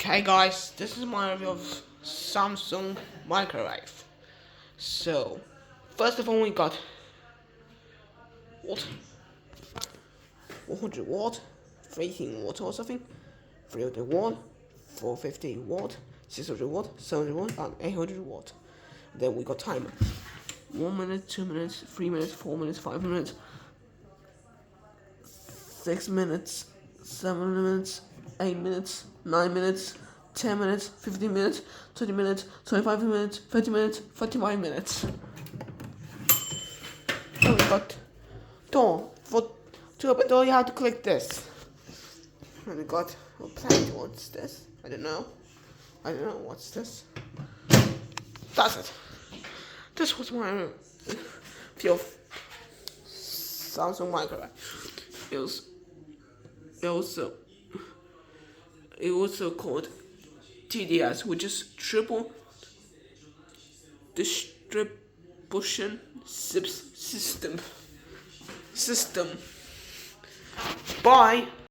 Okay guys, this is my review of Samsung microwave. So, first of all we got what? 400 watt, 300 watt or something, 300 watt, 450 watt, 600 watt, 700 watt, and 800 watt. Then we got timer. 1 minute, 2 minutes, 3 minutes, 4 minutes, 5 minutes, 6 minutes, 7 minutes, 8 minutes, 9 minutes, 10 minutes, 15 minutes, 20 minutes, 25 minutes, 30 minutes, 45 minutes. Then we got door. To open door you have to click this. And we got a plate. What's this? I don't know what's this. That's it. This was my review of Samsung microwave. It also called TDS, which is triple distribution system. Bye.